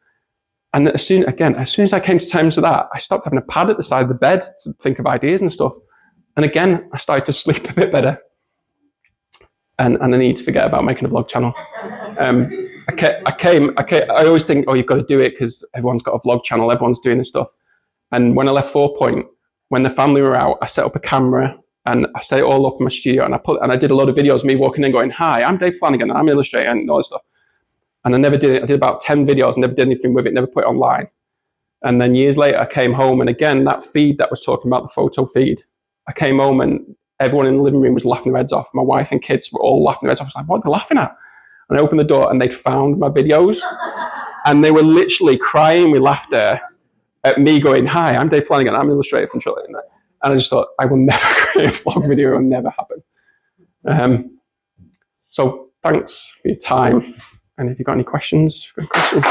[SPEAKER 1] And as soon as I came to terms with that, I stopped having a pad at the side of the bed to think of ideas and stuff. And again, I started to sleep a bit better. And I need to forget about making a vlog channel. I always think, oh, you've got to do it because everyone's got a vlog channel, everyone's doing this stuff. And when I left Forepoint, when the family were out, I set up a camera and I set it all up in my studio, and I did a lot of videos of me walking in going, hi, I'm Dave Flanagan, and I'm an illustrator and all this stuff. And I never did it. I did about 10 videos, never did anything with it, never put it online. And then years later, I came home, and again, that feed that was talking about, the photo feed, I came home and everyone in the living room was laughing their heads off. My wife and kids were all laughing their heads off. I was like, what are they laughing at? And I opened the door and they'd found my videos, and they were literally crying with laughter at me going, hi, I'm Dave Flanagan, I'm an illustrator from Chile. And I just thought, I will never create a vlog video, it will never happen. So thanks for your time. And if you've got any questions, good questions.